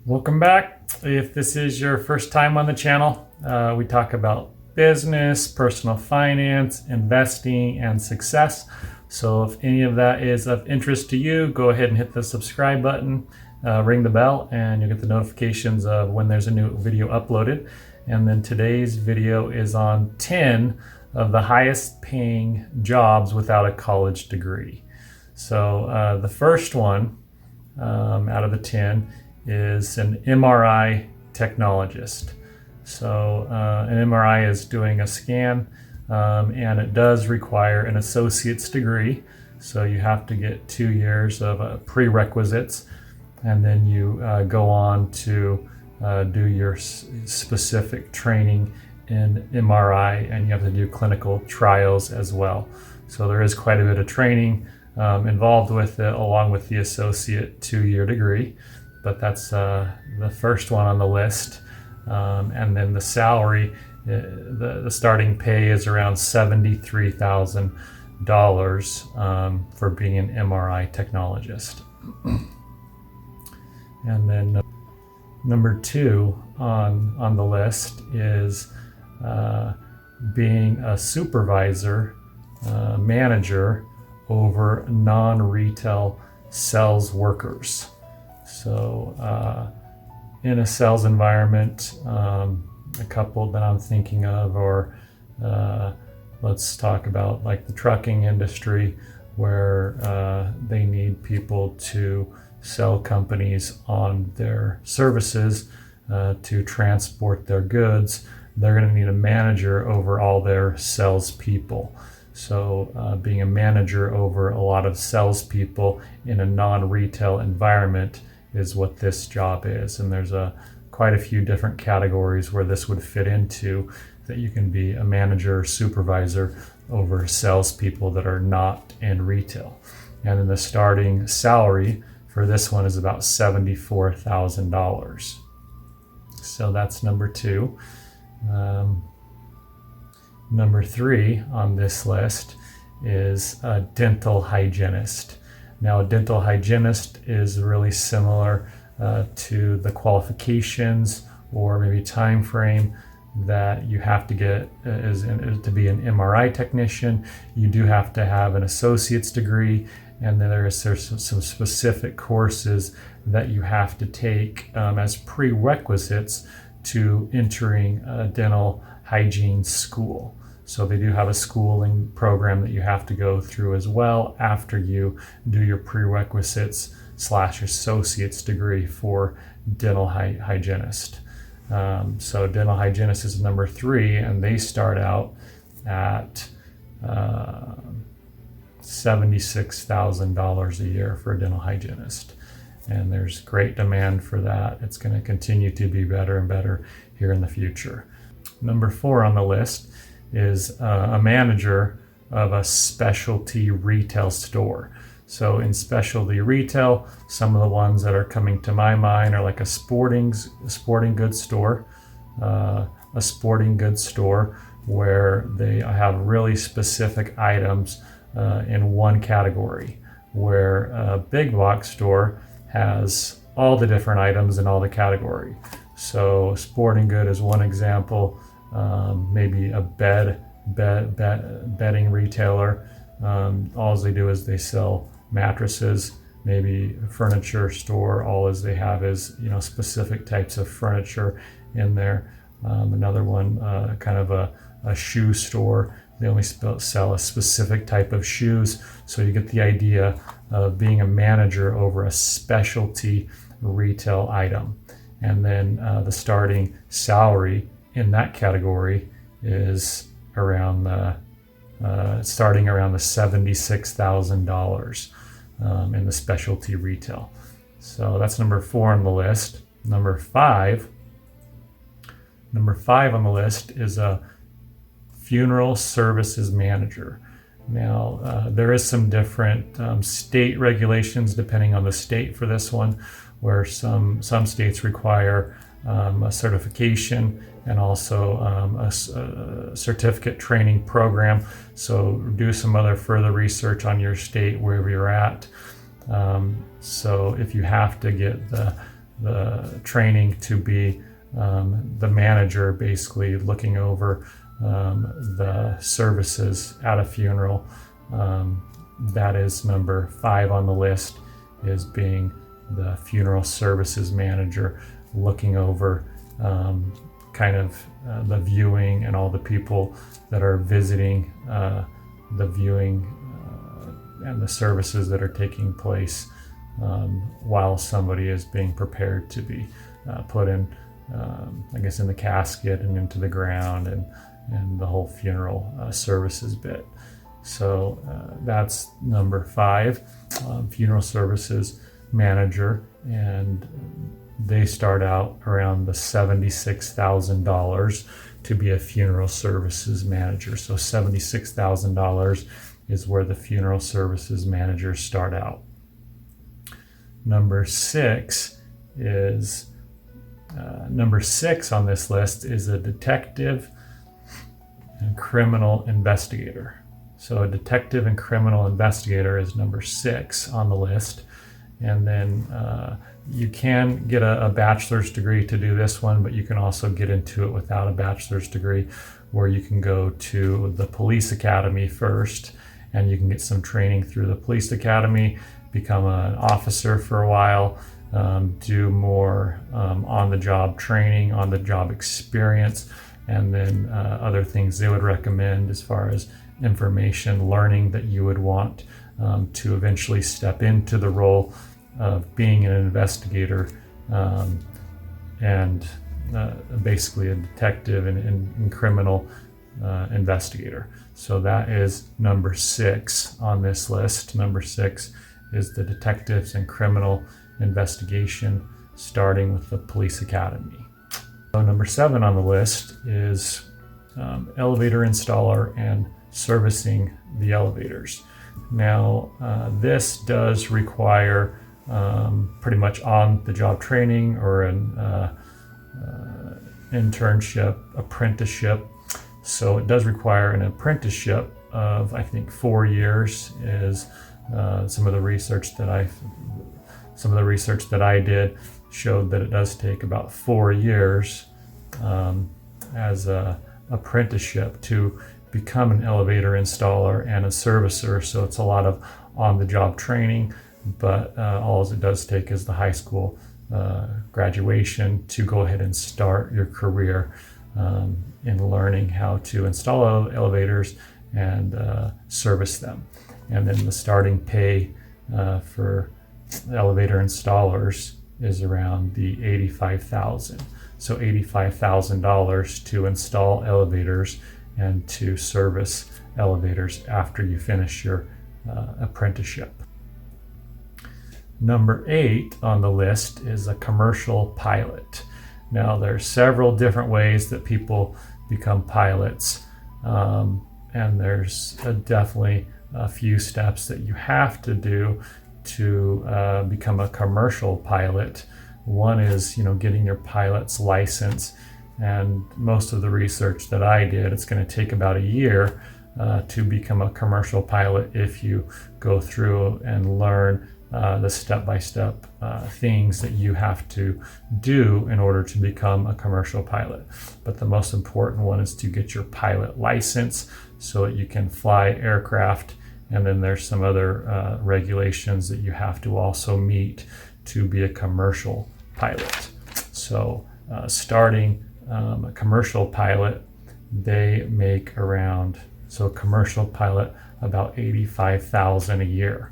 Welcome back. If this is your first time on the channel, we talk about business, personal finance, investing, and success. So if any of that is of interest to you, go ahead and hit the subscribe button, ring the bell, and you'll get the notifications of when there's a new video uploaded. And then today's video is on 10 of the highest paying jobs without a college degree. So the first one out of the 10 is an MRI technologist. So an MRI is doing a scan, and it does require an associate's degree. So you have to get 2 years of prerequisites, and then you go on to do your specific training in MRI, and you have to do clinical trials as well. So there is quite a bit of training involved with it, along with the associate 2-year degree. But that's the first one on the list. And then the salary, the starting pay is around $73,000 for being an MRI technologist. And then number 2 on the list is being a supervisor, manager over non-retail sales workers. So in a sales environment, a couple that I'm thinking of, or let's talk about like the trucking industry, where they need people to sell companies on their services to transport their goods. They're going to need a manager over all their salespeople. So being a manager over a lot of salespeople in a non-retail environment is what this job is. And there's quite a few different categories where this would fit into, that you can be a manager or supervisor over salespeople that are not in retail. And then the starting salary for this one is about $74,000. So that's number 2. Number 3 on this list is a dental hygienist. Now, a dental hygienist is really similar to the qualifications or maybe time frame that you have to get to be an MRI technician. You do have to have an associate's degree, and then there's some specific courses that you have to take as prerequisites to entering a dental hygiene school. So they do have a schooling program that you have to go through as well after you do your prerequisites / associate's degree for dental hygienist. So dental hygienist is number 3, and they start out at $76,000 a year for a dental hygienist. And there's great demand for that. It's going to continue to be better and better here in the future. Number 4 on the list is a manager of a specialty retail store. So in specialty retail, some of the ones that are coming to my mind are like a sporting goods store, where they have really specific items in one category, where a big box store has all the different items in all the category. So sporting good is one example. Maybe a bedding retailer. All they do is they sell mattresses. Maybe a furniture store, all as they have is specific types of furniture in there. Another one, kind of a shoe store. They only sell a specific type of shoes. So you get the idea of being a manager over a specialty retail item. And then the starting salary in that category is around starting around the $76,000 in the specialty retail. So that's number 4 on the list. Number 5 on the list is a funeral services manager. Now there is some different state regulations depending on the state for this one, where some states require a certification and also a certificate training program. So do some other further research on your state, wherever you're at. So if you have to get the training to be the manager, basically looking over the services at a funeral. That is number 5 on the list, is being the funeral services manager, looking over the viewing and all the people that are visiting the viewing and the services that are taking place while somebody is being prepared to be put in, in the casket and into the ground, and the whole funeral services bit. So that's number 5, funeral services manager, and they start out around the $76,000 to be a funeral services manager. So $76,000 is where the funeral services managers start out. Number 6 on this list is a detective and criminal investigator. So a detective and criminal investigator is number 6 on the list. And then you can get a bachelor's degree to do this one, but you can also get into it without a bachelor's degree, where you can go to the police academy first, and you can get some training through the police academy, become an officer for a while, do more on-the-job training, on-the-job experience, and then other things they would recommend as far as information learning that you would want to eventually step into the role of being an investigator and basically a detective and criminal investigator. So that is number 6 on this list. Number 6 is the detectives and criminal investigation, starting with the police academy. So number 7 on the list is elevator installer and servicing the elevators. Now, this does require pretty much on-the-job training or an internship, apprenticeship. So it does require an apprenticeship of, I think, 4 years is some of the research that I did showed that it does take about 4 years as a apprenticeship to become an elevator installer and a servicer. So it's a lot of on-the-job training, but all it does take is the high school graduation to go ahead and start your career in learning how to install elevators and service them. And then the starting pay for elevator installers is around the $85,000. So $85,000 to install elevators and to service elevators after you finish your apprenticeship. Number 8 on the list is a commercial pilot. Now, there are several different ways that people become pilots, and there's definitely a few steps that you have to do to become a commercial pilot. One is, getting your pilot's license, and most of the research that I did, it's going to take about a year to become a commercial pilot if you go through and learn the step-by-step things that you have to do in order to become a commercial pilot. But the most important one is to get your pilot license so that you can fly aircraft. And then there's some other regulations that you have to also meet to be a commercial pilot. So starting a commercial pilot, they make around, so a commercial pilot, about $85,000 a year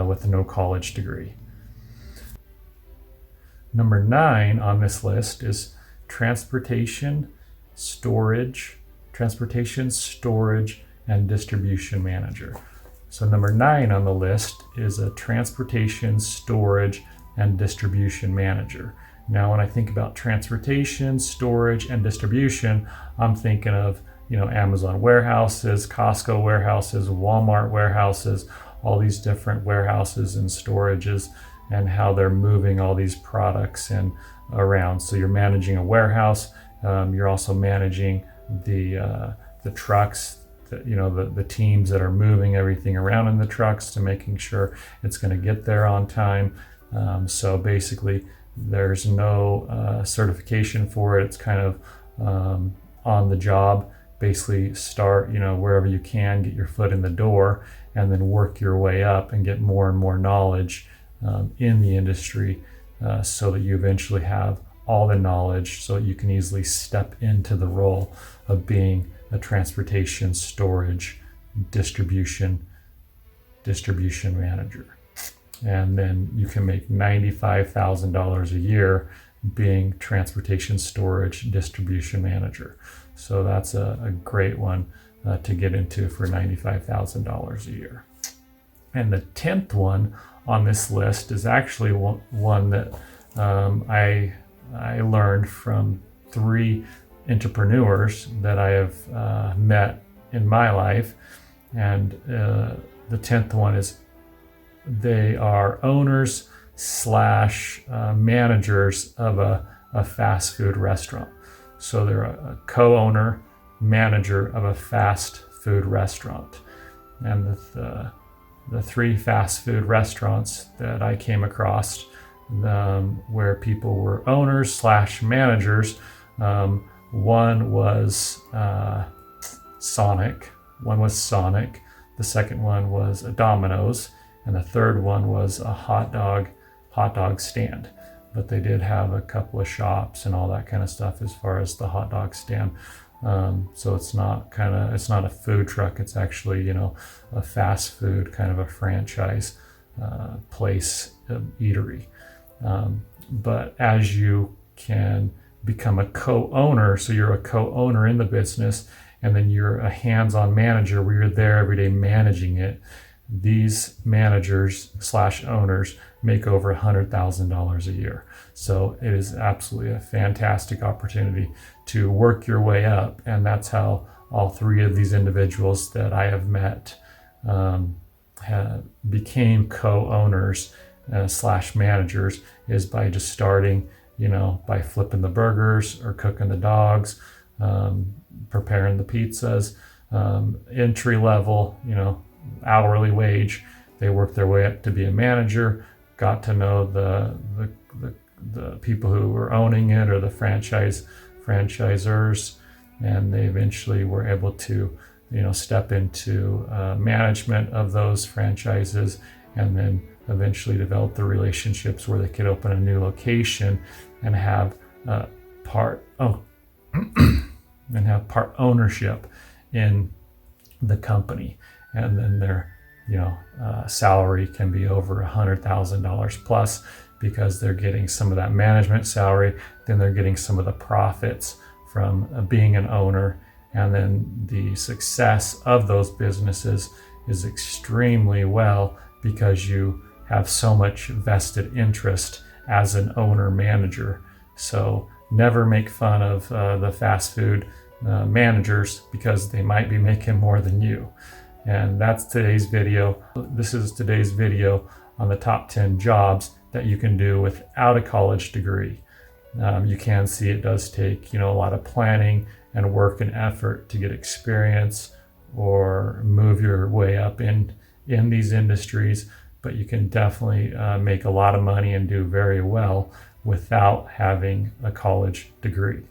with no college degree. Number 9 on this list is transportation, storage, and distribution manager. So number 9 on the list is a transportation, storage, and distribution manager. Now, when I think about transportation, storage, and distribution, I'm thinking of, Amazon warehouses, Costco warehouses, Walmart warehouses, all these different warehouses and storages, and how they're moving all these products and around. So you're managing a warehouse. You're also managing the trucks, the teams that are moving everything around in the trucks to making sure it's going to get there on time. So basically, There's no certification for it. It's kind of on the job. Basically start, wherever you can, get your foot in the door, and then work your way up and get more and more knowledge in the industry, so that you eventually have all the knowledge so you can easily step into the role of being a transportation, storage, distribution manager. And then you can make $95,000 a year being transportation, storage, distribution manager. So that's a great one to get into for $95,000 a year. And the 10th one on this list is actually one that I learned from 3 entrepreneurs that I have met in my life. And the 10th one is they are owners / managers of a fast food restaurant. So they're a co-owner, manager of a fast food restaurant. And the 3 fast food restaurants that I came across where people were owners / managers, one was Sonic. The second one was a Domino's, and the third one was a hot dog stand. But they did have a couple of shops and all that kind of stuff as far as the hot dog stand. So it's not a food truck. It's actually, a fast food kind of a franchise place, eatery. But as you can become a co-owner, so you're a co-owner in the business, and then you're a hands-on manager where you're there every day managing it. These managers / owners make over $100,000 a year. So it is absolutely a fantastic opportunity to work your way up. And that's how all 3 of these individuals that I have met became co-owners / managers, is by just starting, by flipping the burgers or cooking the dogs, preparing the pizzas, entry level, hourly wage. They worked their way up to be a manager, got to know the people who were owning it or the franchisors, and they eventually were able to, step into management of those franchises, and then eventually develop the relationships where they could open a new location and have part ownership in the company. And then their salary can be over $100,000 plus, because they're getting some of that management salary, then they're getting some of the profits from being an owner, and then the success of those businesses is extremely well because you have so much vested interest as an owner manager. So never make fun of the fast food managers, because they might be making more than you. And that's today's video. This is today's video on the top 10 jobs that you can do without a college degree. You can see it does take, a lot of planning and work and effort to get experience or move your way up in these industries, but you can definitely make a lot of money and do very well without having a college degree.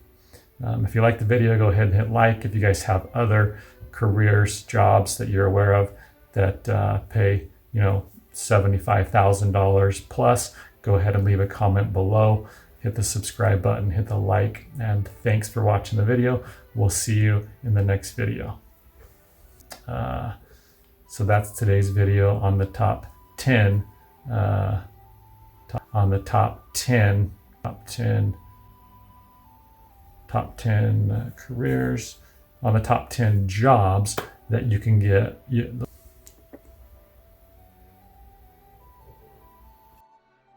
If you like the video, go ahead and hit like. If you guys have other careers, jobs that you're aware of that pay, $75,000 plus, go ahead and leave a comment below. Hit the subscribe button, hit the like, and thanks for watching the video. We'll see you in the next video. So that's today's video on the top 10 careers, on the top 10 jobs that you can get.